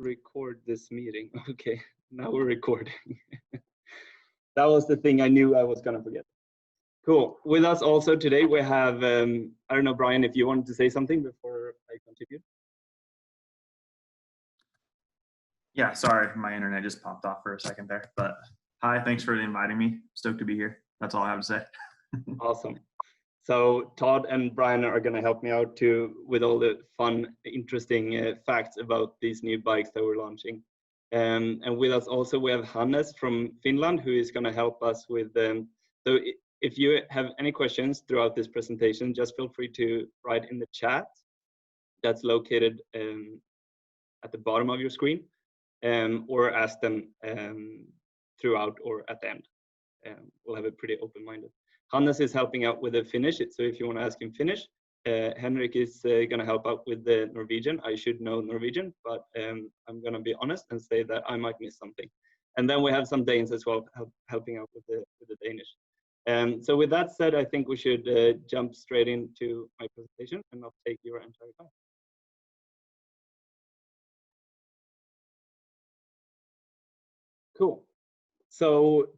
record this meeting. Okay, now we're recording. That was the thing I knew I was gonna forget. Cool. With us also today we have, I don't know, Brian, if you wanted to say something before I continue. Yeah, sorry, my internet just popped off for a second there. But hi, thanks for inviting me. Stoked to be here. That's all I have to say. Awesome. So Todd and Brian are going to help me out too with all the fun, interesting facts about these new bikes that we're launching. And with us also we have Hannes from Finland, who is going to help us with them. So if you have any questions throughout this presentation, just feel free to write in the chat that's located at the bottom of your screen, or ask them throughout or at the end. We'll have it pretty open-minded. Hannes is helping out with the Finnish, so if you want to ask him Finnish, Henrik is going to help out with the Norwegian. I should know Norwegian, but I'm going to be honest and say that I might miss something. And then we have some Danes as well helping out with the Danish. So with that said, I think we should jump straight into my presentation and not take your entire time. Cool. So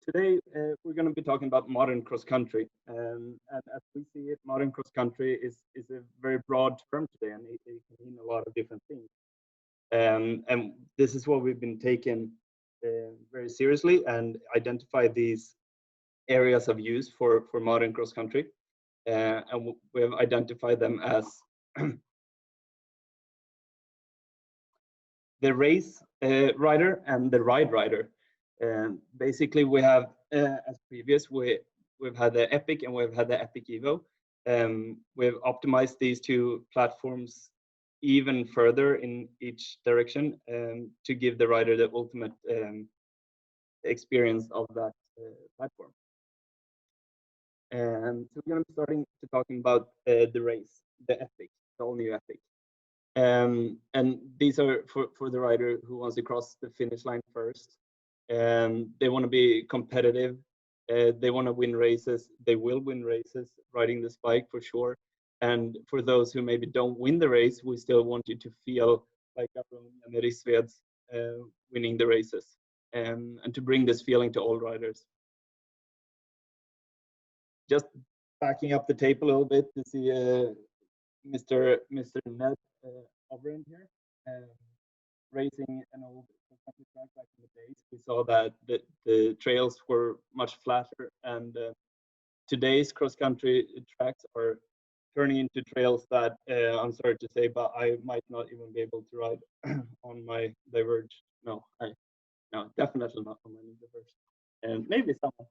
today we're going to be talking about modern cross country, and as we see it, modern cross country is a very broad term today, and it can mean a lot of different things. And this is what we've been taking very seriously and identify these areas of use for modern cross country, and we have identified them as the race rider and the ride rider. Basically, we have, as previous, we've had the Epic and we've had the Epic Evo. We've optimized these two platforms even further in each direction to give the rider the ultimate experience of that platform. So we're going to be starting to talking about the race, the Epic, the all new Epic. And these are for the rider who wants to cross the finish line first. They want to be competitive. They want to win races. They will win races riding this bike for sure. And for those who maybe don't win the race, we still want you to feel like Aron and Risved's winning the races, and to bring this feeling to all riders. Just backing up the tape a little bit to see Mr. Ned Overend here, racing an old country track back in the days. We saw that the trails were much flatter, and today's cross-country tracks are turning into trails that I'm sorry to say, but I might not even be able to ride on my Diverge. No, definitely not on my Diverge, and maybe someone.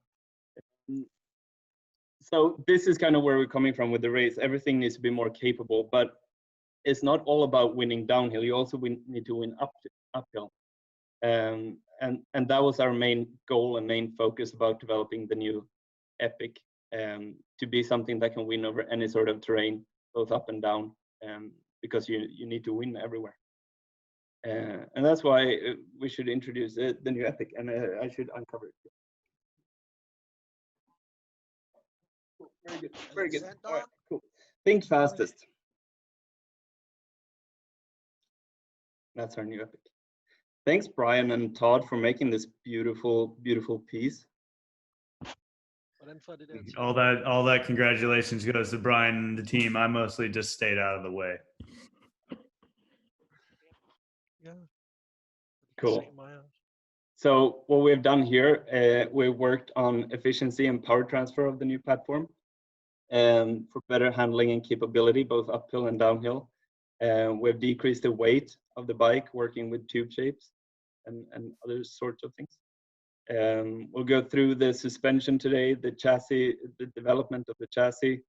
So this is kind of where we're coming from with the race. Everything needs to be more capable, but it's not all about winning downhill. You also need to win uphill. And that was our main goal and main focus about developing the new Epic, to be something that can win over any sort of terrain, both up and down, because you need to win everywhere. And that's why we should introduce the new Epic, and I should uncover it. Very good. Very good. All right, cool. Think fastest. That's our new Epic. Thanks, Brian and Todd, for making this beautiful, beautiful piece. All that congratulations goes to Brian and the team. I mostly just stayed out of the way. Yeah. Cool. So what we've done here, we've worked on efficiency and power transfer of the new platform, for better handling and capability, both uphill and downhill. We've decreased the weight of the bike, working with tube shapes and other sorts of things. We'll go through the suspension today, the chassis, the development of the chassis,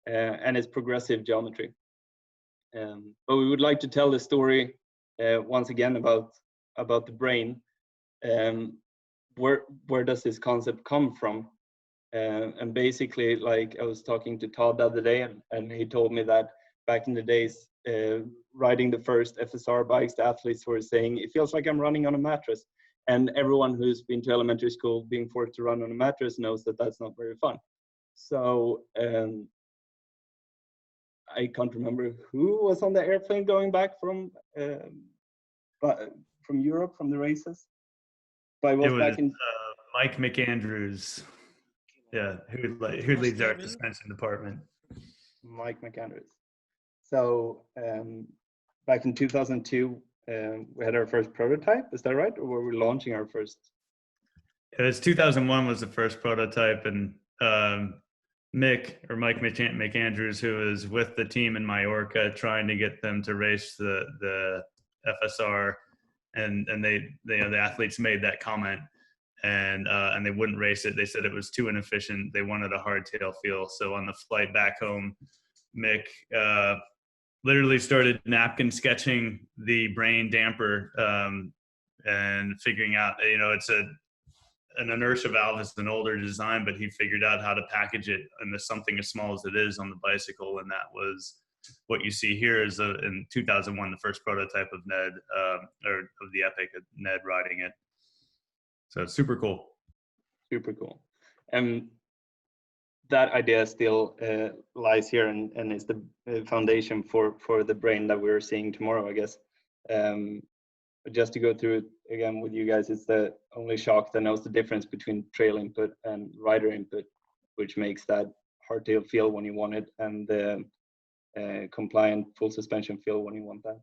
and its progressive geometry. But we would like to tell the story once again about the brain. Where does this concept come from? And basically, like I was talking to Todd the other day, and he told me that back in the days, riding the first FSR bikes, the athletes were saying, it feels like I'm running on a mattress. And everyone who's been to elementary school being forced to run on a mattress knows that that's not very fun. So I can't remember who was on the airplane going back from but from Europe, from the races. But it was back in Mike McAndrews. Yeah, who leads our suspension department. Mike McAndrews. So back in 2002, we had our first prototype. Is that right? Or were we launching our first? It was 2001 was the first prototype, and Mike McAndrews, who was with the team in Mallorca, trying to get them to race the FSR, and the athletes made that comment, and they wouldn't race it. They said it was too inefficient. They wanted a hardtail feel. So on the flight back home, Mick literally started napkin sketching the brain damper and figuring out, it's an inertia valve is an older design, but he figured out how to package it into something as small as it is on the bicycle. And that was what you see here is in 2001, the first prototype of Ned, or of the Epic, Ned riding it. So it's super cool. Super cool. That idea still lies here and is the foundation for the brain that we're seeing tomorrow, I guess. But just to go through it again with you guys, it's the only shock that knows the difference between trail input and rider input, which makes that hardtail feel when you want it and the compliant full suspension feel when you want that.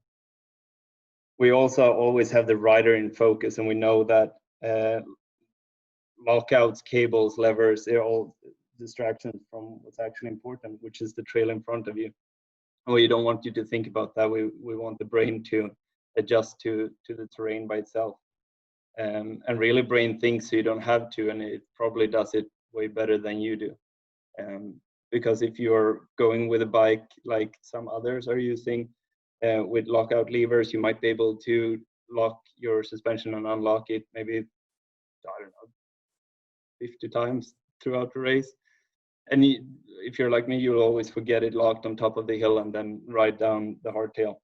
We also always have the rider in focus, and we know that lockouts, cables, levers, they're all distractions from what's actually important, which is the trail in front of you. Well, you don't want you to think about that. We want the brain to adjust to the terrain by itself, and really brain thinks so you don't have to, and it probably does it way better than you do. Because if you're going with a bike like some others are using with lockout levers, you might be able to lock your suspension and unlock it maybe, I don't know, 50 times throughout the race. And if you're like me, you'll always forget it locked on top of the hill and then ride down the hardtail.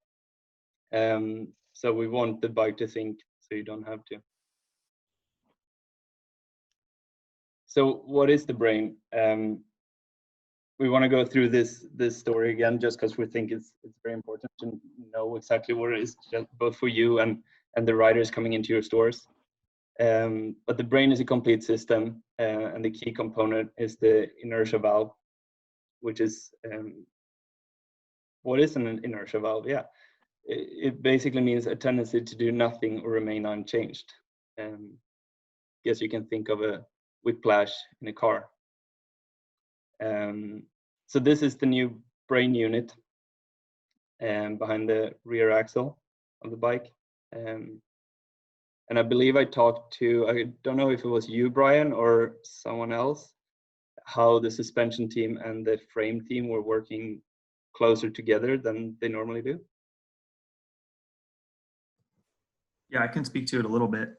So we want the bike to think so you don't have to. So what is the brain? We want to go through this story again just because we think it's very important to know exactly what it is, both for you and the riders coming into your stores. But the brain is a complete system, and the key component is the inertia valve, which is what is an inertia valve? Yeah, it basically means a tendency to do nothing or remain unchanged. Guess you can think of a whiplash in a car. So this is the new brain unit behind the rear axle of the bike. And I believe I talked to, I don't know if it was you, Brian, or someone else, how the suspension team and the frame team were working closer together than they normally do. Yeah, I can speak to it a little bit.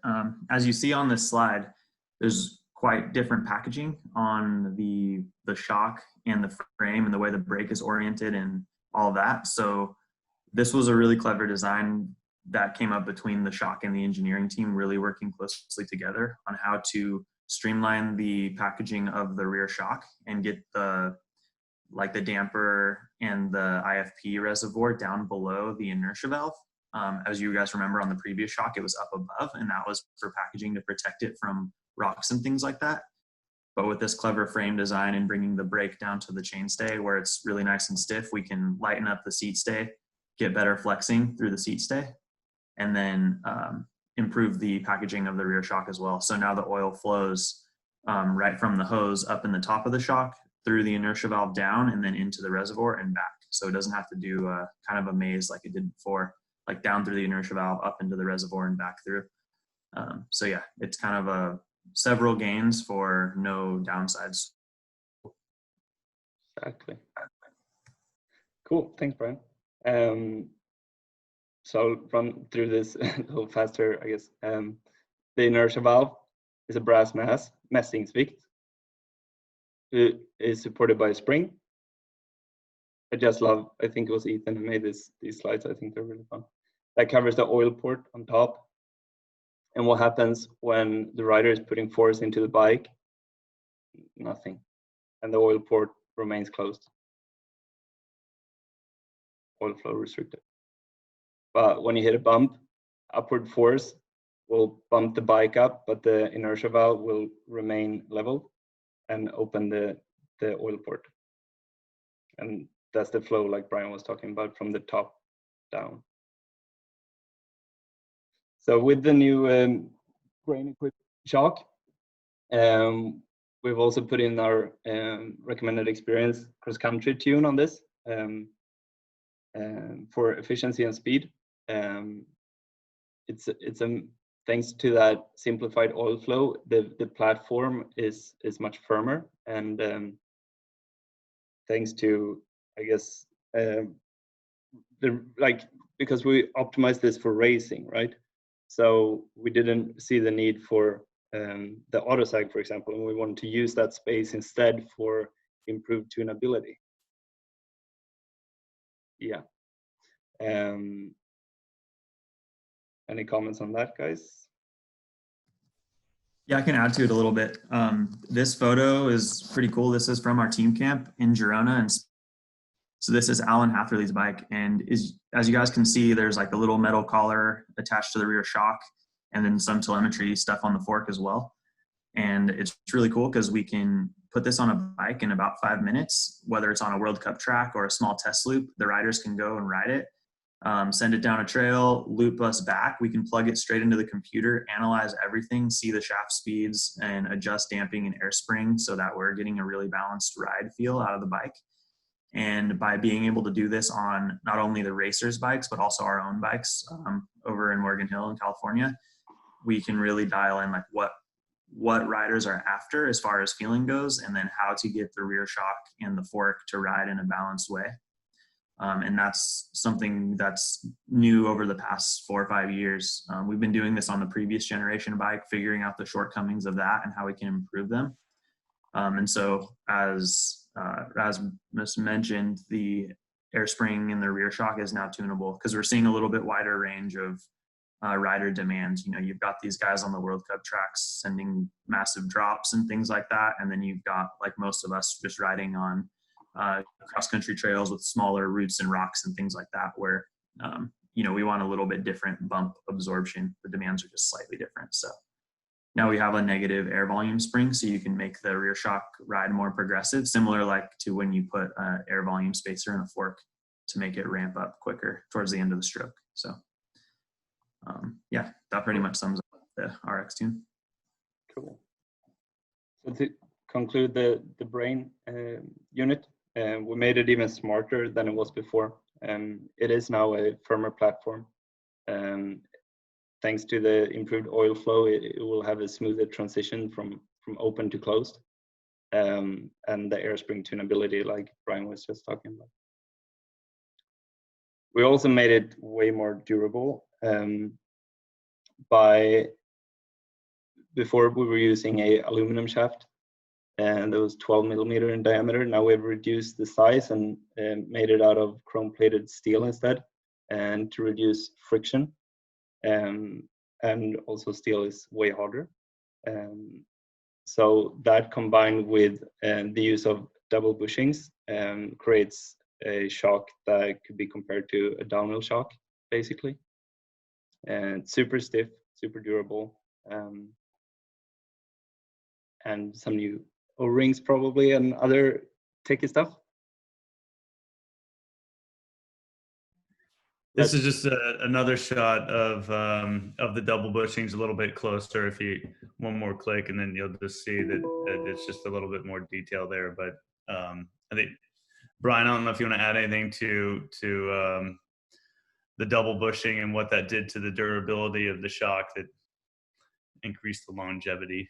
As you see on this slide, there's quite different packaging on the shock and the frame and the way the brake is oriented and all that. So this was a really clever design that came up between the shock and the engineering team, really working closely together on how to streamline the packaging of the rear shock and get the damper and the IFP reservoir down below the inertia valve. As you guys remember on the previous shock, it was up above, and that was for packaging to protect it from rocks and things like that. But with this clever frame design and bringing the brake down to the chainstay where it's really nice and stiff, we can lighten up the seat stay, get better flexing through the seat stay, and then improve the packaging of the rear shock as well. So now the oil flows right from the hose up in the top of the shock through the inertia valve down and then into the reservoir and back. So it doesn't have to do kind of a maze like it did before, like down through the inertia valve, up into the reservoir and back through. So yeah, it's kind of several gains for no downsides. Exactly. Cool, thanks, Brian. So I'll run through this a little faster, I guess. The inertia valve is a brass mässingsvikt. It is supported by a spring. I think it was Ethan who made these slides. I think they're really fun. That covers the oil port on top. And what happens when the rider is putting force into the bike? Nothing. And the oil port remains closed. Oil flow restricted. But when you hit a bump, upward force will bump the bike up, but the inertia valve will remain level and open the oil port. And that's the flow like Brian was talking about from the top down. So with the new brain equipped shock, we've also put in our recommended experience cross-country tune on this for efficiency and speed. It's thanks to that simplified oil flow, the platform is much firmer, and thanks to, I guess, because we optimized this for racing, right? So we didn't see the need for the autosag, for example, and we wanted to use that space instead for improved tunability. Yeah. Any comments on that, guys? Yeah, I can add to it a little bit. This photo is pretty cool. This is from our team camp in Girona. And so this is Alan Hatherley's bike. And as you guys can see, there's like a little metal collar attached to the rear shock and then some telemetry stuff on the fork as well. And it's really cool because we can put this on a bike in about 5 minutes, whether it's on a World Cup track or a small test loop. The riders can go and ride it. Send it down a trail, loop us back. We can plug it straight into the computer, analyze everything, see the shaft speeds, and adjust damping and air spring so that we're getting a really balanced ride feel out of the bike. And by being able to do this on not only the racers' bikes, but also our own bikes over in Morgan Hill in California, we can really dial in like what riders are after as far as feeling goes, and then how to get the rear shock and the fork to ride in a balanced way. And that's something that's new over the past 4 or 5 years. We've been doing this on the previous generation bike, figuring out the shortcomings of that and how we can improve them. And so as Rasmus mentioned, the air spring in the rear shock is now tunable because we're seeing a little bit wider range of rider demands. You know, you've got these guys on the World Cup tracks sending massive drops and things like that. And then you've got, like most of us, just riding on cross-country trails with smaller roots and rocks and things like that, where you know, we want a little bit different bump absorption. The demands are just slightly different. So now we have a negative air volume spring, so you can make the rear shock ride more progressive, similar like to when you put an air volume spacer in a fork to make it ramp up quicker towards the end of the stroke. So yeah, that pretty much sums up the RX tune. Cool. So to conclude the brain unit, we made it even smarter than it was before. It is now a firmer platform. Thanks to the improved oil flow, it will have a smoother transition from open to closed, and the air spring tunability, like Brian was just talking about. We also made it way more durable. Before we were using a aluminum shaft, and it was 12 millimeter in diameter. Now we've reduced the size and made it out of chrome plated steel instead, and to reduce friction. And also steel is way harder. So that combined with the use of double bushings creates a shock that could be compared to a downhill shock, basically. And super stiff, super durable, and some new O-rings probably and other techy stuff. This is just another shot of the double bushings a little bit closer. If you one more click, and then you'll just see that it's just a little bit more detail there. But I think, Brian, I don't know if you want to add anything to the double bushing and what that did to the durability of the shock that increased the longevity.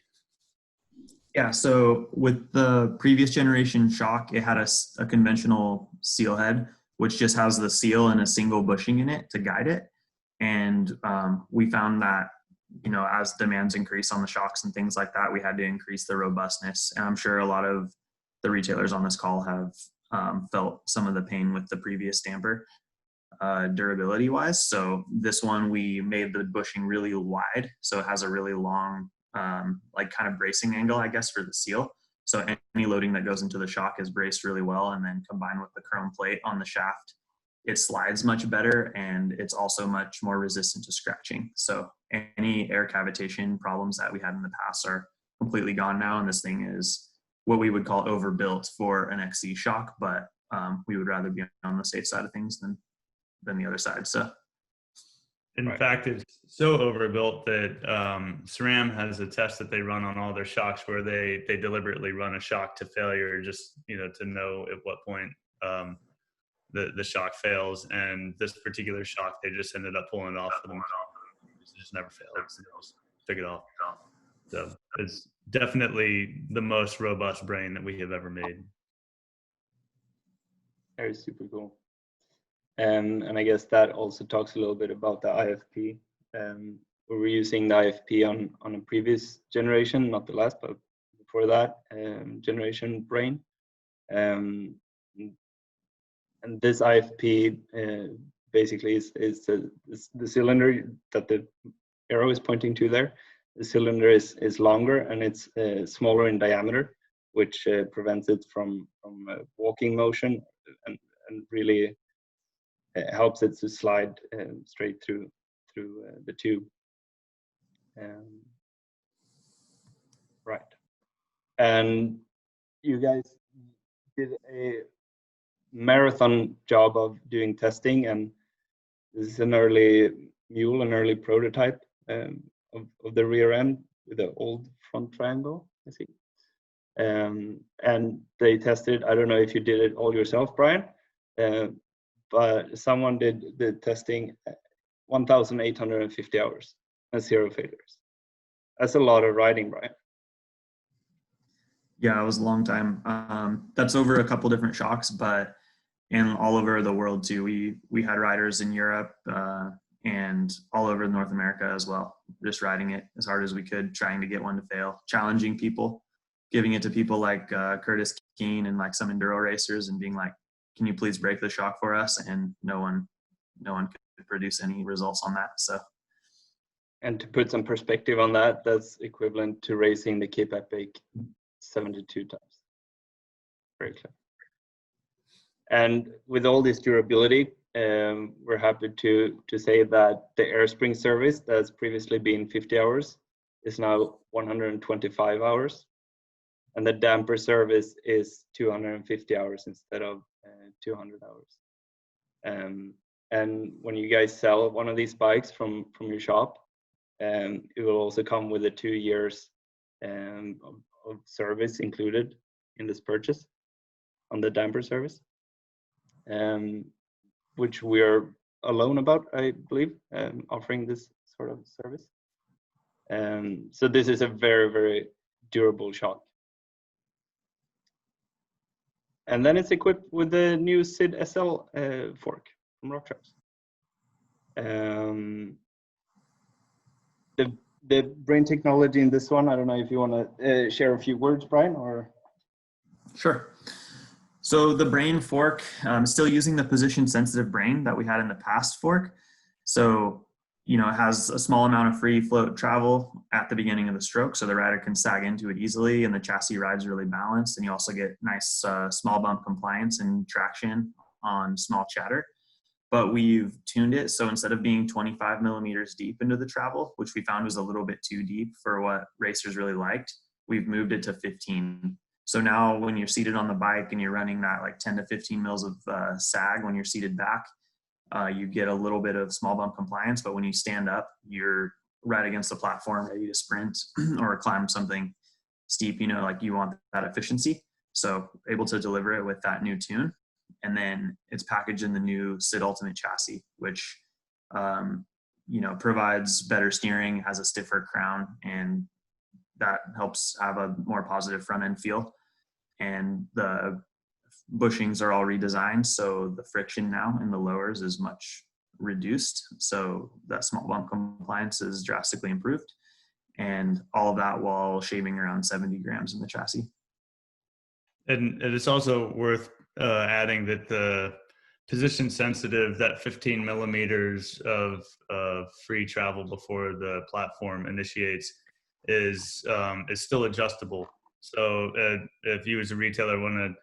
Yeah, so with the previous generation shock, it had a conventional seal head, which just has the seal and a single bushing in it to guide it. And we found that, you know, as demands increase on the shocks and things like that, we had to increase the robustness. And I'm sure a lot of the retailers on this call have felt some of the pain with the previous damper durability wise. So this one, we made the bushing really wide, so it has a really long like kind of bracing angle, I guess, for the seal. So any loading that goes into the shock is braced really well, and then combined with the chrome plate on the shaft, it slides much better, and it's also much more resistant to scratching. So any air cavitation problems that we had in the past are completely gone now, and this thing is what we would call overbuilt for an XC shock, but we would rather be on the safe side of things than the other side. So in fact, it's so overbuilt that SRAM has a test that they run on all their shocks where they deliberately run a shock to failure, just to know at what point the shock fails. And this particular shock, they just ended up pulling it off for them. It just never failed. They just took it off. So it's definitely the most robust brain that we have ever made. Very super cool. And I guess that also talks a little bit about the IFP. We were using the IFP on a previous generation, not the last, but before that generation brain. And this IFP basically is the cylinder that the arrow is pointing to there. The cylinder is longer and it's smaller in diameter, which prevents it from walking motion and really helps it to slide straight through the tube. Right. And you guys did a marathon job of doing testing, and this is an early mule, an early prototype of the rear end with the old front triangle, I see. And they tested, I don't know if you did it all yourself, Brian, but someone did the testing 1,850 hours and 0 failures. That's a lot of riding, Brian. Yeah, it was a long time. That's over a couple different shocks, but in all over the world too. We had riders in Europe and all over North America as well, just riding it as hard as we could, trying to get one to fail, challenging people, giving it to people like Curtis Keene and like some enduro racers and being like, can you please break the shock for us? And no one could produce any results on that. So, and to put some perspective on that, that's equivalent to racing the Cape Epic 72 times. Very clear. And with all this durability, we're happy to say that the air spring service that's previously been 50 hours is now 125 hours. And the damper service is 250 hours instead of 200 hours. And when you guys sell one of these bikes from your shop, it will also come with a 2 years of service included in this purchase on the damper service, which we're alone about, I believe, offering this sort of service. So this is a very, very durable shock. And then it's equipped with the new SID SL fork from Rock Trucks. The brain technology in this one, I don't know if you want to share a few words, Brian, or? Sure. So the brain fork, still using the position sensitive brain that we had in the past fork. So, it has a small amount of free float travel at the beginning of the stroke, so the rider can sag into it easily, and the chassis rides really balanced, and you also get nice small bump compliance and traction on small chatter. But we've tuned it, so instead of being 25 millimeters deep into the travel, which we found was a little bit too deep for what racers really liked, we've moved it to 15. So now when you're seated on the bike and you're running that like 10 to 15 mils of sag when you're seated back, you get a little bit of small bump compliance, but when you stand up, you're right against the platform, ready to sprint or climb something steep, like you want that efficiency. So able to deliver it with that new tune. And then it's packaged in the new SID Ultimate chassis, which, provides better steering, has a stiffer crown, and that helps have a more positive front end feel. And the bushings are all redesigned, so the friction now in the lowers is much reduced. So that small bump compliance is drastically improved, and all of that while shaving around 70 grams in the chassis. And it's also worth adding that the position sensitive, that 15 millimeters of free travel before the platform initiates is still adjustable. So if you as a retailer want to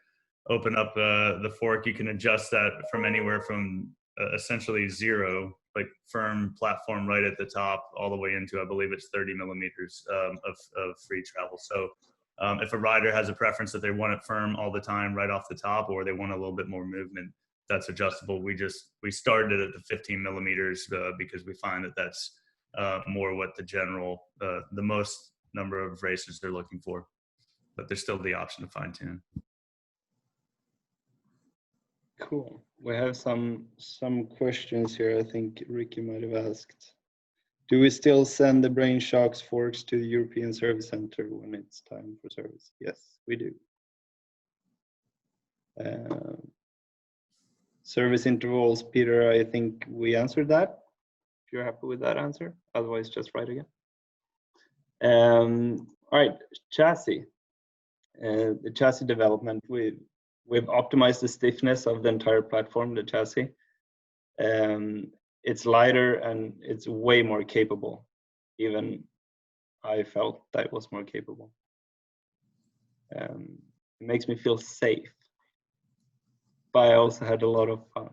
open up the fork, you can adjust that from anywhere from essentially zero, like firm platform right at the top, all the way into, I believe it's 30 millimeters of free travel. So if a rider has a preference that they want it firm all the time right off the top, or they want a little bit more movement, that's adjustable. We started at the 15 millimeters because we find that that's more what the general, the most number of racers they're looking for, but there's still the option to fine tune. Cool. We have some questions here. I think Ricky might have asked. Do we still send the brain shocks forks to the European Service Center when it's time for service? Yes, we do. Service intervals, Peter, I think we answered that. If you're happy with that answer, otherwise just write again. All right, chassis. The chassis development, we've optimized the stiffness of the entire platform, the chassis. It's lighter and it's way more capable. Even I felt that it was more capable. It makes me feel safe, but I also had a lot of fun.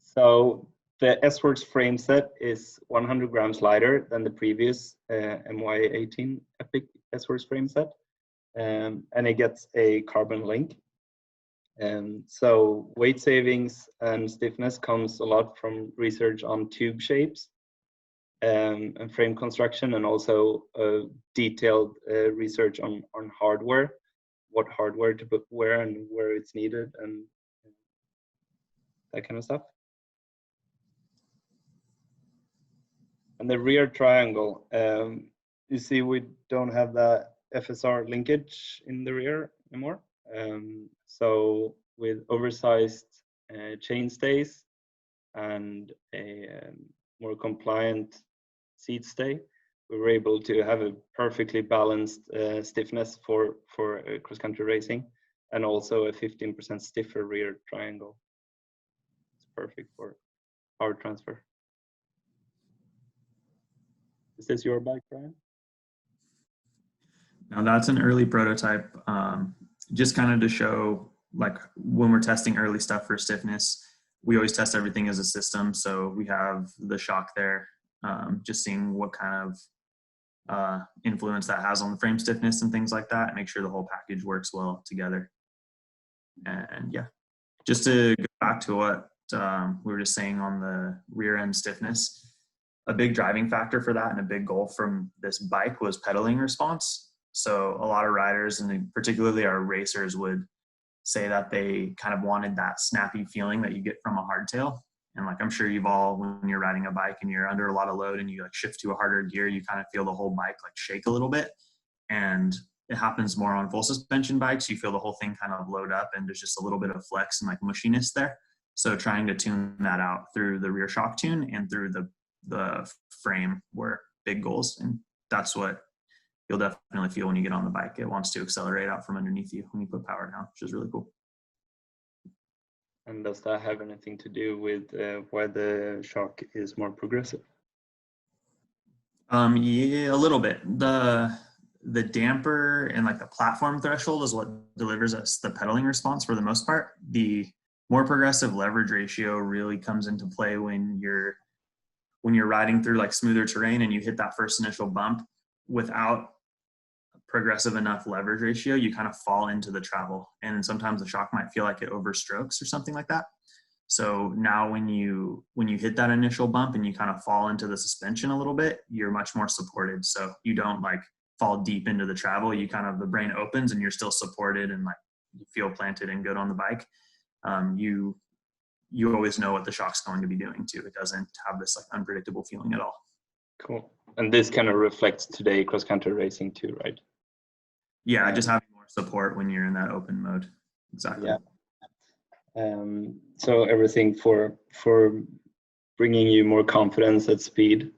So the S-Works frame set is 100 grams lighter than the previous MY18 Epic S-Works frame set, and it gets a carbon link. So weight savings and stiffness comes a lot from research on tube shapes and frame construction, and also detailed research on hardware, what hardware to put where and where it's needed, and that kind of stuff. And the rear triangle, you see we don't have that FSR linkage in the rear anymore. So with oversized chainstays and a more compliant seat stay, we were able to have a perfectly balanced stiffness for cross-country racing, and also a 15% stiffer rear triangle. It's perfect for power transfer. Is this your bike, Brian? Now that's an early prototype, just kind of to show, like when we're testing early stuff for stiffness, we always test everything as a system. So we have the shock there, just seeing what kind of influence that has on the frame stiffness and things like that, make sure the whole package works well together. And yeah, just to go back to what we were just saying on the rear end stiffness, a big driving factor for that and a big goal from this bike was pedaling response. So a lot of riders, and particularly our racers, would say that they kind of wanted that snappy feeling that you get from a hardtail. And like, I'm sure you've all, when you're riding a bike and you're under a lot of load and you like shift to a harder gear, you kind of feel the whole bike like shake a little bit. And it happens more on full suspension bikes. You feel the whole thing kind of load up and there's just a little bit of flex and like mushiness there. So trying to tune that out through the rear shock tune and through the frame were big goals. And that's what you'll definitely feel when you get on the bike. It wants to accelerate out from underneath you when you put power down, which is really cool. And does that have anything to do with why the shock is more progressive? Yeah, a little bit. The damper and like the platform threshold is what delivers us the pedaling response for the most part. The more progressive leverage ratio really comes into play when you're riding through like smoother terrain and you hit that first initial bump without progressive enough leverage ratio, you kind of fall into the travel, and sometimes the shock might feel like it overstrokes or something like that. So now when you hit that initial bump and you kind of fall into the suspension a little bit, you're much more supported. So you don't like fall deep into the travel. You kind of, the brain opens and you're still supported and like you feel planted and good on the bike. You always know what the shock's going to be doing too. It doesn't have this like unpredictable feeling at all. Cool. And this kind of reflects today cross-country racing too, right? Yeah, just having more support when you're in that open mode. Exactly. Yeah. So everything for bringing you more confidence at speed.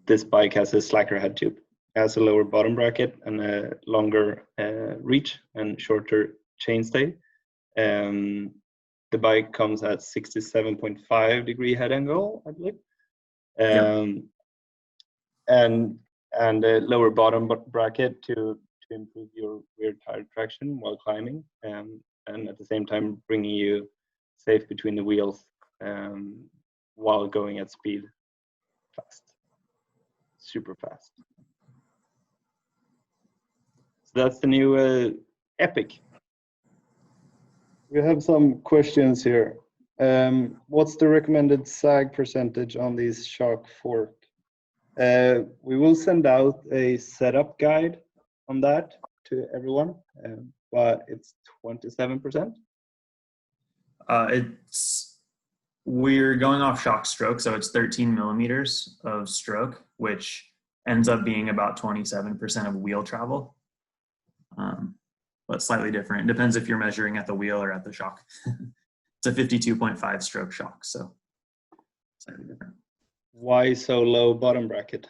This bike has a slacker head tube. It has a lower bottom bracket and a longer reach and shorter chainstay. The bike comes at 67.5 degree head angle, I believe. And a lower bottom bracket to improve your rear tire traction while climbing, and at the same time bringing you safe between the wheels while going at speed, fast, super fast. So that's the new Epic. We have some questions here. What's the recommended sag percentage on these shock fork? We will send out a setup guide on that to everyone, but it's 27%. We're going off shock stroke, so it's 13 millimeters of stroke, which ends up being about 27% of wheel travel, but slightly different. It depends if you're measuring at the wheel or at the shock. It's a 52.5 stroke shock, so slightly different. Why so low bottom bracket?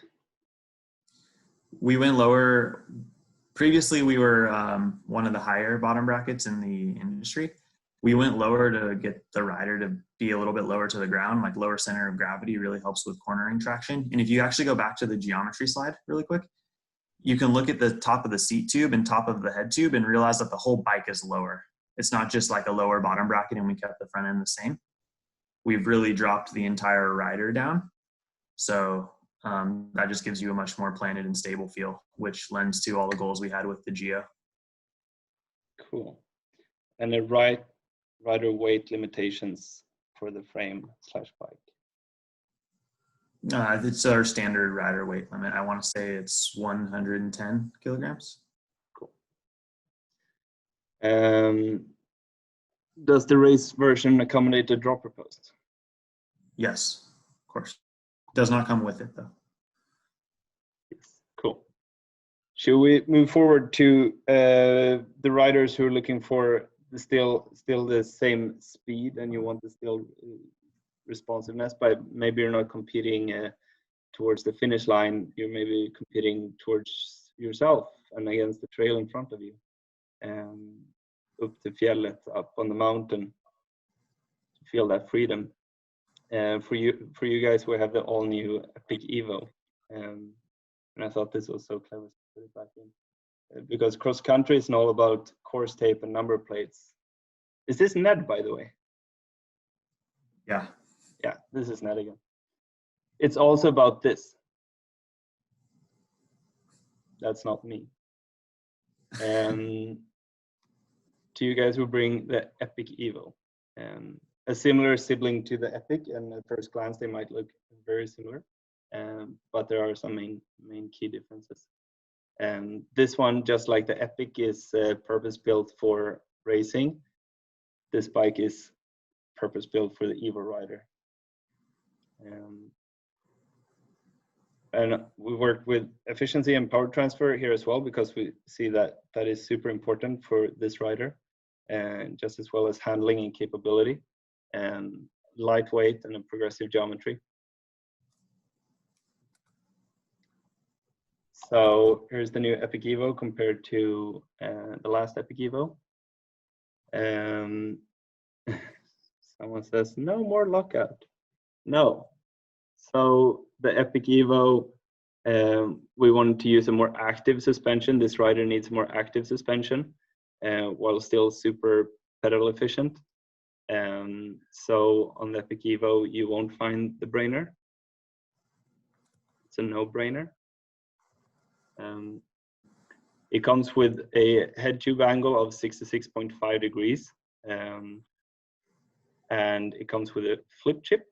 We went lower. Previously, we were one of the higher bottom brackets in the industry. We went lower to get the rider to be a little bit lower to the ground, like lower center of gravity really helps with cornering traction. And if you actually go back to the geometry slide really quick, you can look at the top of the seat tube and top of the head tube and realize that the whole bike is lower. It's not just like a lower bottom bracket and we kept the front end the same. We've really dropped the entire rider down. So that just gives you a much more planted and stable feel, which lends to all the goals we had with the Geo. Cool. And the rider weight limitations for the frame / bike? It's our standard rider weight limit. I want to say it's 110 kilograms. Cool. Does the race version accommodate the dropper post? Yes, of course. Does not come with it though. Yes. Cool. Should we move forward to the riders who are looking for still the same speed and you want the still responsiveness, but maybe you're not competing towards the finish line, you're maybe competing towards yourself and against the trail in front of you, up to fjället, up on the mountain, to feel that freedom. For you guys, we have the all new Epic Evo, and I thought this was so clever to put it back in, because cross country is all about course tape and number plates. Is this Ned, by the way? Yeah. Yeah, this is Ned again. It's also about this. That's not me. To you guys who bring the Epic Evo, a similar sibling to the Epic, and at first glance they might look very similar, but there are some main key differences. This one, just like the Epic, is purpose built for racing. This bike is purpose built for the Evo rider. And we worked with efficiency and power transfer here as well, because we see that is super important for this rider, and just as well as handling and capability, and lightweight and a progressive geometry. So here's the new Epic Evo compared to the last Epic Evo. Someone says no more lockout. No. So the Epic Evo, we wanted to use a more active suspension. This rider needs more active suspension, while still super pedal efficient. So on the Epic Evo, you won't find the brainer. It's a no-brainer. It comes with a head tube angle of 66.5 degrees, and it comes with a flip chip,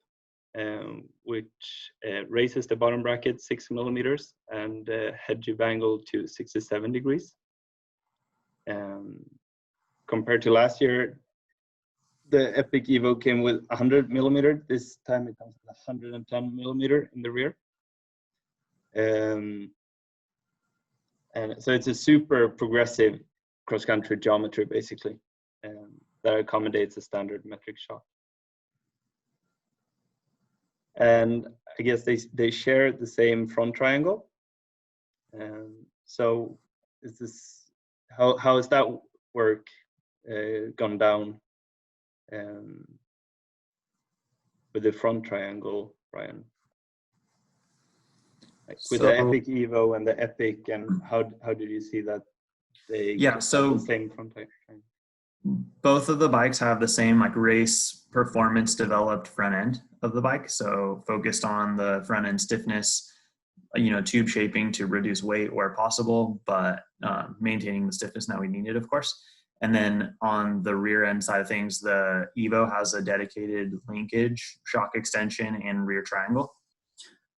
which raises the bottom bracket 6 millimeters and head tube angle to 67 degrees. Compared to last year, the Epic Evo came with 100 millimeter. This time it comes with 110 millimeter in the rear. And so it's a super progressive cross-country geometry, basically, that accommodates a standard metric shock. And I guess they share the same front triangle. So is this, how has that work gone down with the front triangle, Brian? Like with the Epic Evo and the Epic, and how did you see that they the same front triangle? Both of the bikes have the same like race performance developed front end of the bike. So focused on the front end stiffness, tube shaping to reduce weight where possible, but maintaining the stiffness that we needed, of course. And then on the rear end side of things, the Evo has a dedicated linkage, shock extension, and rear triangle.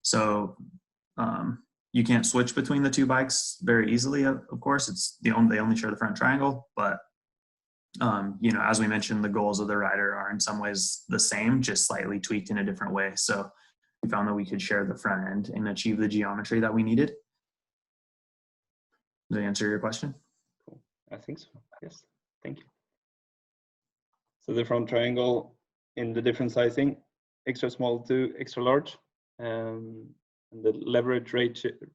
So you can't switch between the two bikes very easily, of course. They only share the front triangle, but as we mentioned, the goals of the rider are in some ways the same, just slightly tweaked in a different way. So we found that we could share the front end and achieve the geometry that we needed. Does that answer your question? Cool. I think so. Yes. Thank you. So the front triangle in the different sizing, extra small to extra large, and the leverage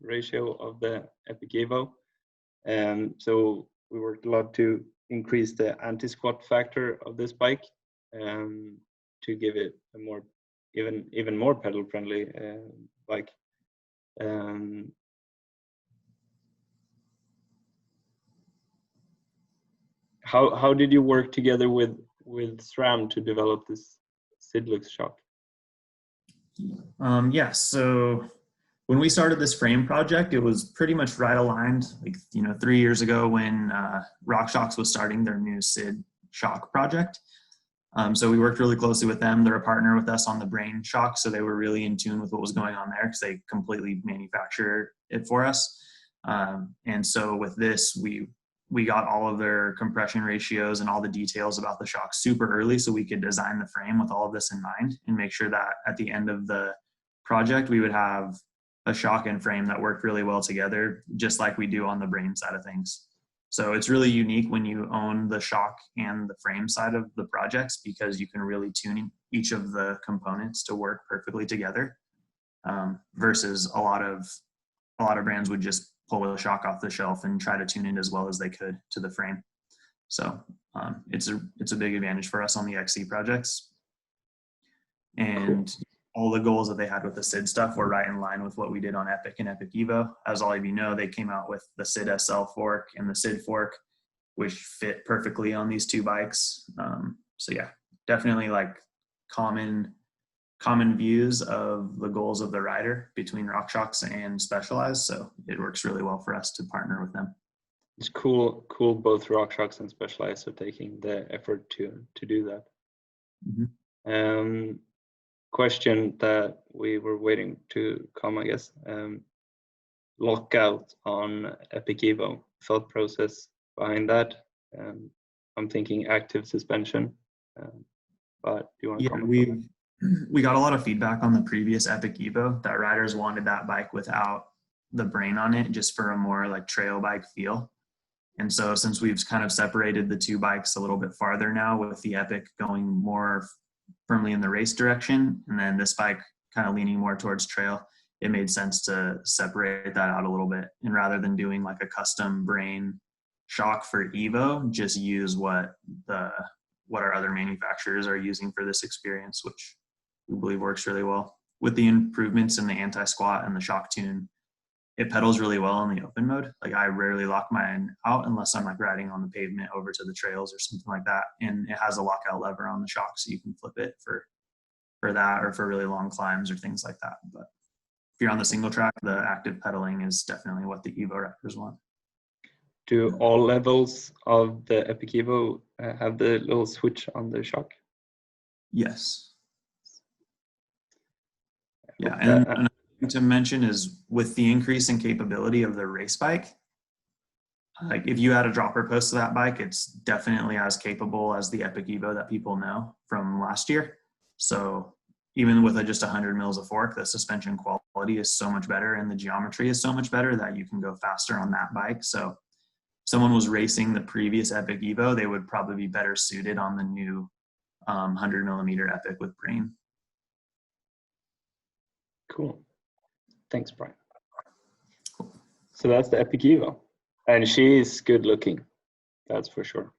ratio of the Epic Evo. So we worked a lot to increase the anti-squat factor of this bike to give it a more even more pedal friendly bike. How did you work together with SRAM to develop this Sidlux shock? Yeah, so when we started this frame project, it was pretty much right aligned, 3 years ago when RockShox was starting their new Sid shock project. So we worked really closely with them. They're a partner with us on the brain shock, so they were really in tune with what was going on there because they completely manufacture it for us. And so with this, we got all of their compression ratios and all the details about the shock super early so we could design the frame with all of this in mind and make sure that at the end of the project, we would have a shock and frame that worked really well together, just like we do on the brain side of things. So it's really unique when you own the shock and the frame side of the projects because you can really tune each of the components to work perfectly together, versus a lot of brands would just pull the shock off the shelf and try to tune it as well as they could to the frame. So it's a big advantage for us on the XC projects. And all the goals that they had with the Sid stuff were right in line with what we did on Epic and Epic Evo. As all of you know, they came out with the Sid SL fork and the Sid fork, which fit perfectly on these two bikes. So yeah, definitely like common views of the goals of the rider between RockShox and Specialized. So it works really well for us to partner with them. It's cool. Both RockShox and Specialized are taking the effort to do that. Mm-hmm. Question that we were waiting to come, I guess. Lockout on Epic Evo. Thought process behind that. I'm thinking active suspension. But do you want to comment? We got a lot of feedback on the previous Epic Evo that riders wanted that bike without the brain on it, just for a more like trail bike feel. And so since we've kind of separated the two bikes a little bit farther now, with the Epic going more firmly in the race direction and then this bike kind of leaning more towards trail, it made sense to separate that out a little bit. And rather than doing like a custom brain shock for Evo, just use what our other manufacturers are using for this experience, which we believe works really well. With the improvements in the anti-squat and the shock tune, it pedals really well in the open mode. Like I rarely lock mine out unless I'm like riding on the pavement over to the trails or something like that. And it has a lockout lever on the shock, so you can flip it for that or for really long climbs or things like that. But if you're on the single track, the active pedaling is definitely what the Evo riders want. Do all levels of the Epic Evo have the little switch on the shock? Yes. Yeah, and another thing to mention is with the increase in capability of the race bike, like if you add a dropper post to that bike, it's definitely as capable as the Epic Evo that people know from last year. So even with just 100 mils of fork, the suspension quality is so much better and the geometry is so much better that you can go faster on that bike. So if someone was racing the previous Epic Evo, they would probably be better suited on the new 100 millimeter Epic with brain. Cool. Thanks, Brian. Cool. So that's the Epic Evo. And she is good looking. That's for sure.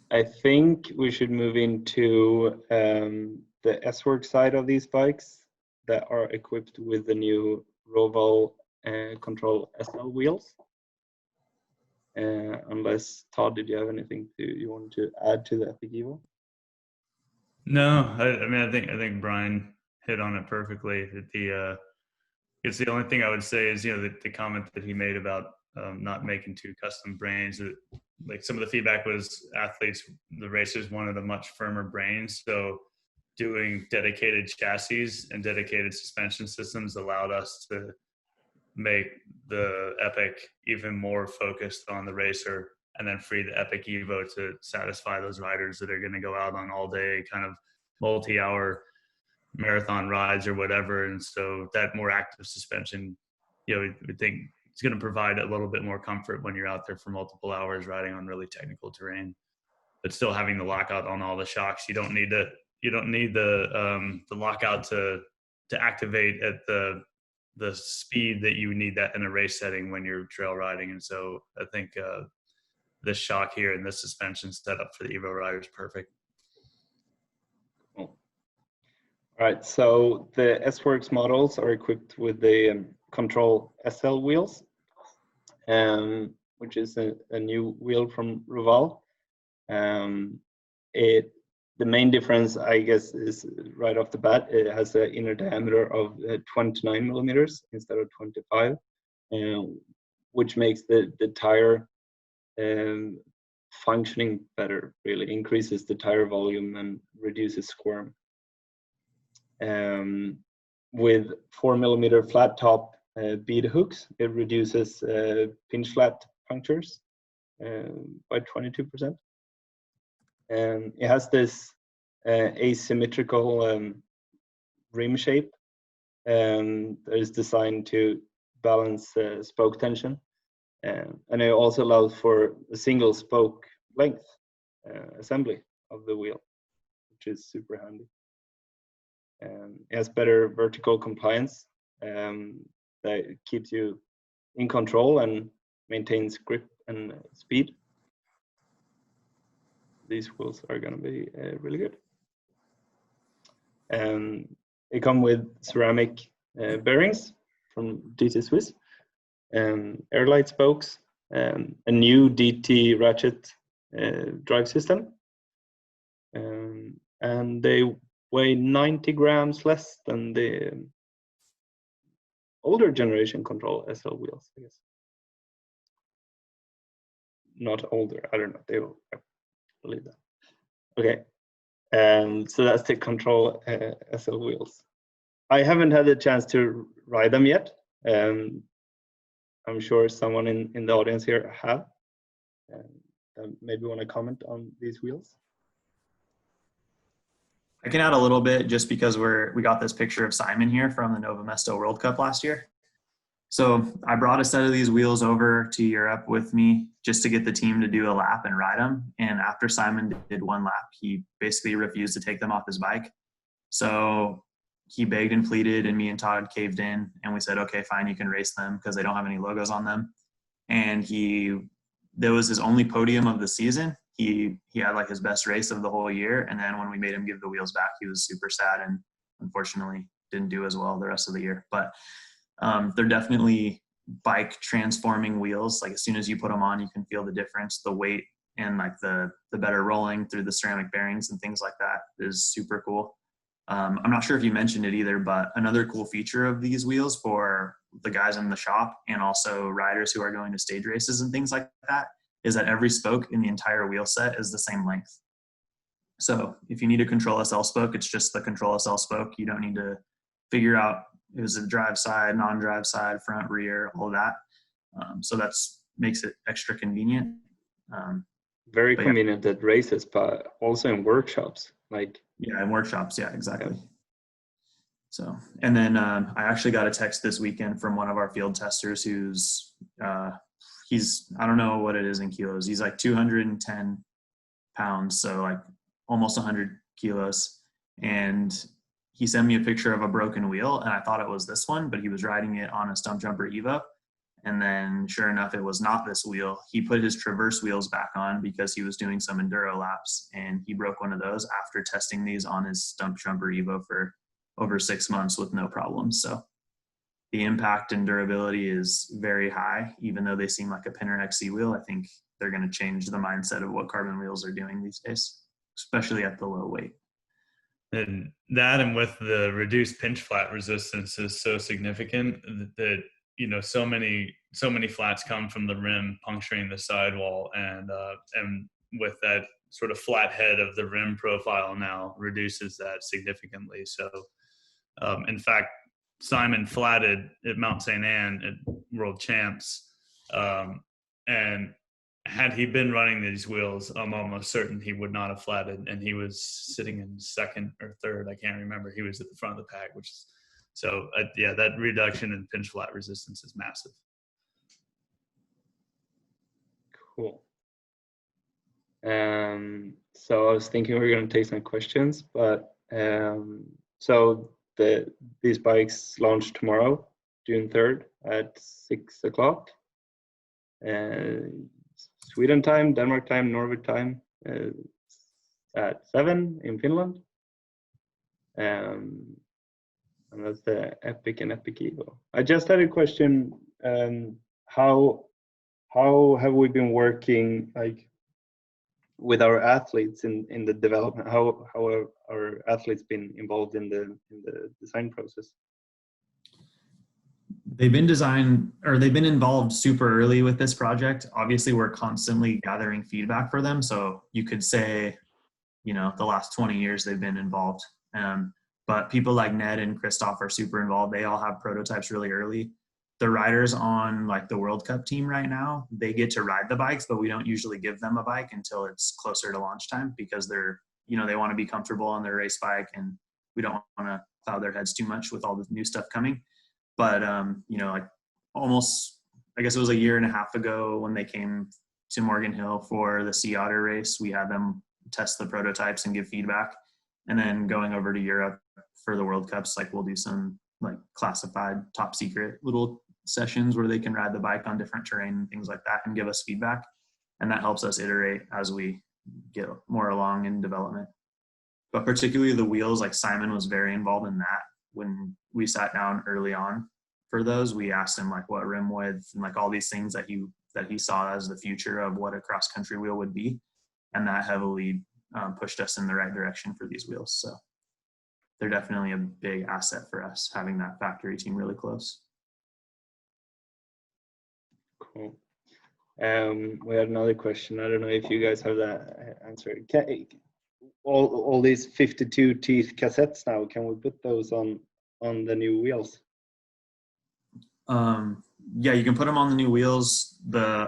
I think we should move into the S-Work side of these bikes that are equipped with the new Roval Control SL wheels. unless Todd, did you have anything you wanted to add to the Epic Evo? No, I mean, I think Brian hit on it perfectly. It's the only thing I would say is, the comment that he made about not making 2 custom brains. Like, some of the feedback was the racers wanted a much firmer brain. So doing dedicated chassis and dedicated suspension systems allowed us to make the Epic even more focused on the racer, and then free the Epic Evo to satisfy those riders that are going to go out on all day kind of multi-hour marathon rides or whatever. And so that more active suspension, we think it's going to provide a little bit more comfort when you're out there for multiple hours riding on really technical terrain, but still having the lockout on all the shocks. You don't need the lockout to activate at the speed that you need that in a race setting when you're trail riding. And so I think this shock here and this suspension setup for the Evo rider is perfect. Cool. All right, so the S-Works models are equipped with the Control SL wheels, which is a new wheel from Rival. The main difference, I guess, is right off the bat, it has an inner diameter of 29 millimeters instead of 25, which makes the tire functioning better, really increases the tire volume and reduces squirm. With 4 millimeter flat top bead hooks, it reduces pinch flat punctures by 22%. It has this asymmetrical rim shape that is designed to balance spoke tension, and it also allows for a single spoke length assembly of the wheel, which is super handy. It has better vertical compliance that keeps you in control and maintains grip and speed. These wheels are going to be really good. They come with ceramic bearings from DT Swiss, airlight spokes, a new DT ratchet drive system, and they weigh 90 grams less than the older generation Control SL wheels, I guess. Not older, I don't know, they will, I believe that. Okay, so that's the Control SL wheels. I haven't had the chance to ride them yet. I'm sure someone in the audience here have. Maybe want to comment on these wheels. I can add a little bit just because we got this picture of Simon here from the Nova Mesto World Cup last year. So I brought a set of these wheels over to Europe with me just to get the team to do a lap and ride them. And after Simon did one lap, he basically refused to take them off his bike. So he begged and pleaded, and me and Todd caved in, and we said, okay, fine, you can race them because they don't have any logos on them. And that was his only podium of the season. He had like his best race of the whole year. And then when we made him give the wheels back, he was super sad and unfortunately didn't do as well the rest of the year. But they're definitely bike transforming wheels. Like as soon as you put them on, you can feel the difference, the weight, and like the better rolling through the ceramic bearings and things like that is super cool. I'm not sure if you mentioned it either, but another cool feature of these wheels for the guys in the shop and also riders who are going to stage races and things like that is that every spoke in the entire wheel set is the same length. So if you need a Control SL spoke, it's just the Control SL spoke. You don't need to figure out is it drive side, non-drive side, front, rear, all of that. So that's makes it extra convenient. Very convenient at races, but also in workshops. Yeah, in workshops. Yeah, exactly. Yeah. So, and then I actually got a text this weekend from one of our field testers who's, I don't know what it is in kilos. He's like 210 pounds. So like almost 100 kilos. And he sent me a picture of a broken wheel, and I thought it was this one, but he was riding it on a Stump Jumper Evo. And then sure enough, it was not this wheel. He put his Traverse wheels back on because he was doing some enduro laps, and he broke one of those after testing these on his Stump Jumper Evo for over 6 months with no problems. So the impact and durability is very high, even though they seem like a Pinner XC wheel. I think they're going to change the mindset of what carbon wheels are doing these days, especially at the low weight. And that, and with the reduced pinch flat resistance, is so significant that, you know, so many flats come from the rim puncturing the sidewall, and with that sort of flat head of the rim profile now reduces that significantly. So in fact, Simon flatted at Mount St. Anne at World Champs, and had he been running these wheels, I'm almost certain he would not have flatted, and he was sitting in second or third. I can't remember. He was at the front of the pack, which is so. Yeah, that reduction in pinch flat resistance is massive. Cool. So I was thinking we were going to take some questions, but so these bikes launch tomorrow, June 3rd at 6 o'clock. Sweden time, Denmark time, Norway time, at 7 in Finland. And that's the Epic and Epic Evo. I just had a question. How have we been working like with our athletes in the development? How have our athletes been involved in the design process? They've been involved super early with this project. Obviously, we're constantly gathering feedback for them. So you could say, you know, the last 20 years they've been involved. But people like Ned and Christoph are super involved. They all have prototypes really early. The riders on like the World Cup team right now, they get to ride the bikes, but we don't usually give them a bike until it's closer to launch time, because they're, you know, they want to be comfortable on their race bike, and we don't want to cloud their heads too much with all the new stuff coming. But, you know, like almost, I guess it was a year and a half ago when they came to Morgan Hill for the Sea Otter race, we had them test the prototypes and give feedback. And then going over to Europe for the World Cups, like we'll do some like classified top secret little sessions where they can ride the bike on different terrain and things like that and give us feedback. And that helps us iterate as we get more along in development. But particularly the wheels, like Simon was very involved in that. When we sat down early on for those, we asked him like what rim width and like all these things that he saw as the future of what a cross country wheel would be. And that heavily pushed us in the right direction for these wheels. So they're definitely a big asset for us, having that factory team really close. Cool. We had another question. I don't know if you guys have that answer. All these 52 teeth cassettes now, can we put those on the new wheels? Yeah, you can put them on the new wheels.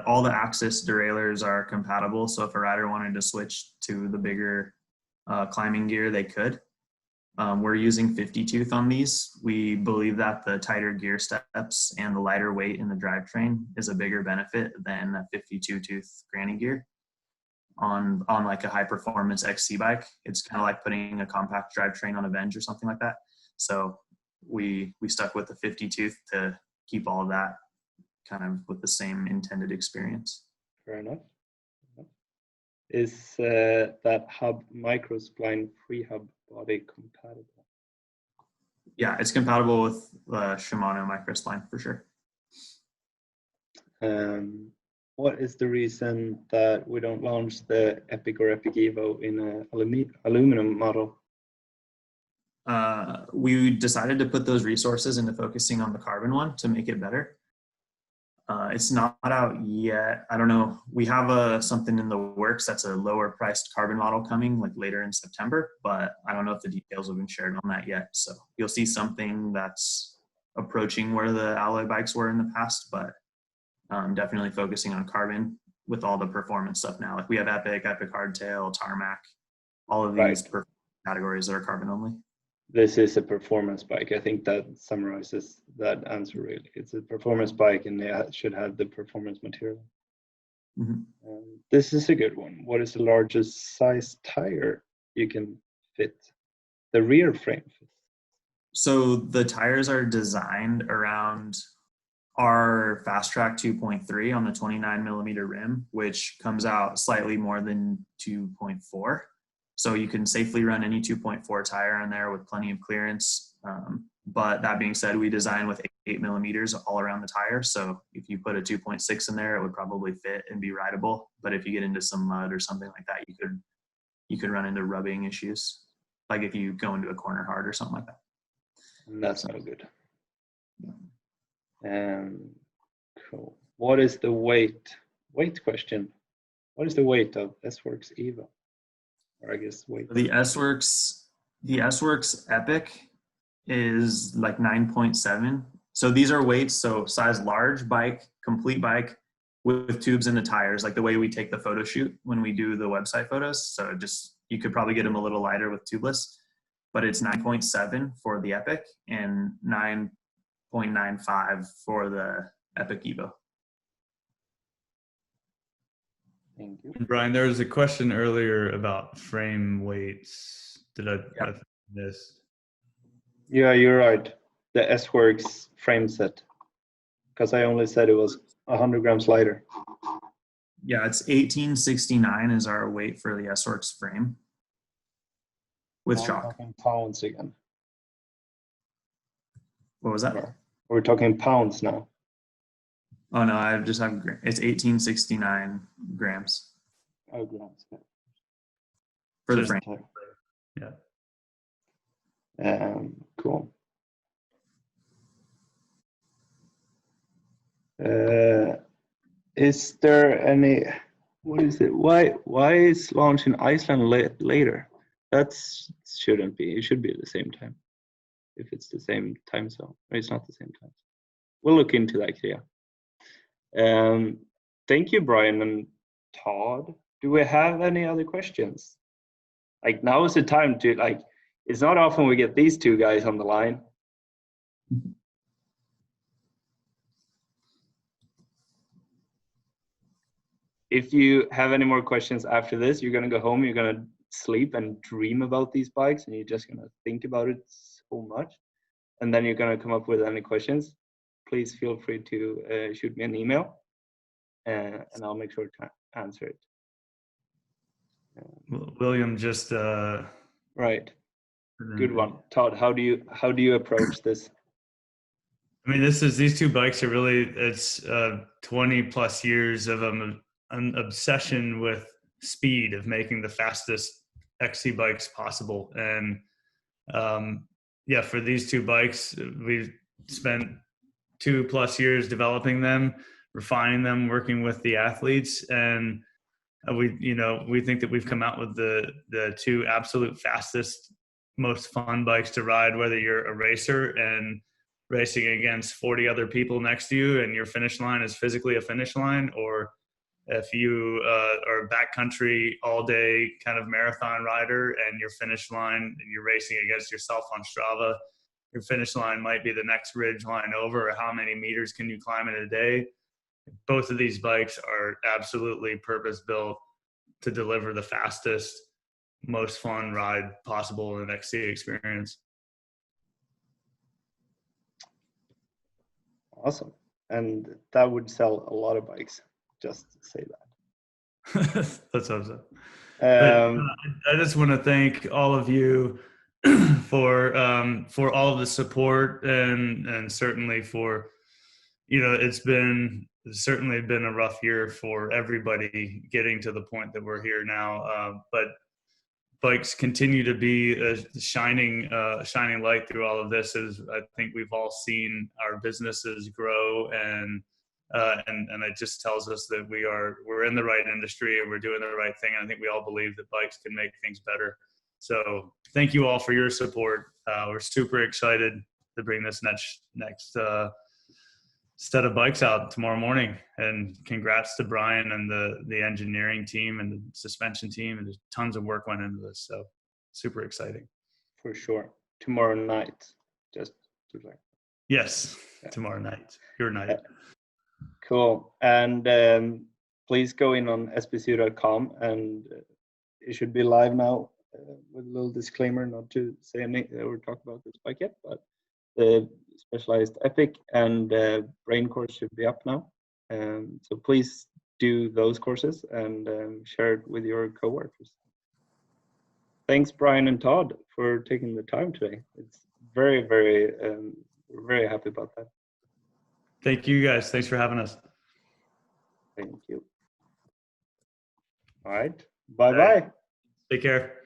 All the axis derailleurs are compatible, so if a rider wanted to switch to the bigger climbing gear, they could. We're using 50 tooth on these. We believe that the tighter gear steps and the lighter weight in the drivetrain is a bigger benefit than a 52 tooth granny gear on like a high performance XC bike. It's kind of like putting a compact drivetrain on a Venge or something like that. So we stuck with the 50 tooth to keep all of that kind of with the same intended experience. Fair enough. Is that hub microspline free hub body compatible? Yeah, it's compatible with Shimano microspline for sure. What is the reason that we don't launch the Epic or Epic Evo in an aluminum model? We decided to put those resources into focusing on the carbon one to make it better. It's not out yet. I don't know. We have something in the works that's a lower priced carbon model coming like later in September, but I don't know if the details have been shared on that yet. So you'll see something that's approaching where the alloy bikes were in the past, but definitely focusing on carbon with all the performance stuff now. Like we have Epic Hardtail, Tarmac, all of these categories that are carbon only. This is a performance bike. I think that summarizes that answer really. It's a performance bike and they should have the performance material. Mm-hmm. This is a good one. What is the largest size tire you can fit the rear frame? So the tires are designed around our Fast Track 2.3 on the 29 millimeter rim, which comes out slightly more than 2.4. So you can safely run any 2.4 tire in there with plenty of clearance. But that being said, we design with 8 millimeters all around the tire. So if you put a 2.6 in there, it would probably fit and be rideable. But if you get into some mud or something like that, you could run into rubbing issues, like if you go into a corner hard or something like that. That's not good. Cool. What is the weight? Weight question. What is the weight of S-Works Evo? Or I guess weight. The S-Works Epic is like 9.7. So these are weights, so size large bike, complete bike with tubes in the tires, like the way we take the photo shoot when we do the website photos. So just, you could probably get them a little lighter with tubeless, but it's 9.7 for the Epic and 9.95 for the Epic Evo. Thank you. Brian, there was a question earlier about frame weights. Did I miss? Yeah, you're right. The S-Works frame set. Because I only said it was 100 grams lighter. Yeah, it's 1869 is our weight for the S-Works frame with Now shock. we're talking pounds again. What was that? We're talking pounds now. Oh no, I just have, it's 1869 grams Oh, grams. for the Just- frame. Yeah. Cool. Is there any? What is it? Why is launch in Iceland later? That shouldn't be. It should be at the same time. If it's the same time zone, or it's not the same time. We'll look into that. Yeah. Thank you, Brian and Todd. Do we have any other questions? Like, now is the time to, like, it's not often we get these two guys on the line. If you have any more questions after this, you're gonna go home, you're gonna sleep and dream about these bikes, and you're just gonna think about it so much. And then you're gonna come up with any questions. Please feel free to shoot me an email, and I'll make sure to answer it. William just Right. Good one. Todd, how do you approach this? I mean, these two bikes are really, it's 20 plus years of an obsession with speed, of making the fastest XC bikes possible. And yeah, for these two bikes, we've spent 2+ years developing them, refining them, working with the athletes, and we think that we've come out with the two absolute fastest, most fun bikes to ride, whether you're a racer and racing against 40 other people next to you and your finish line is physically a finish line, or if you are a backcountry all day kind of marathon rider and your finish line and you're racing against yourself on Strava, your finish line might be the next ridge line over, or how many meters can you climb in a day. Both of these bikes are absolutely purpose built to deliver the fastest, most fun ride possible in an XC experience. Awesome. And that would sell a lot of bikes, just to say that. Let's hope so. I just want to thank all of you for all of the support, and certainly for, it's certainly been a rough year for everybody getting to the point that we're here now. But bikes continue to be a shining light through all of this. As I think we've all seen our businesses grow, and it just tells us that we're in the right industry and we're doing the right thing. And I think we all believe that bikes can make things better. So thank you all for your support. We're super excited to bring this next set of bikes out tomorrow morning, and congrats to Brian and the engineering team and the suspension team, and there's tons of work went into this, so super exciting. For sure. Tomorrow night, just to like. Yes, yeah. Tomorrow night, your night. Cool. And please go in on spcu.com, and it should be live now, with a little disclaimer, not to say anything or talk about this bike yet, but the specialized Epic and Brain course should be up now. So please do those courses and share it with your coworkers. Thanks, Brian and Todd, for taking the time today. It's very, very, we're very happy about that. Thank you guys. Thanks for having us. Thank you. All right. Bye-bye. Take care.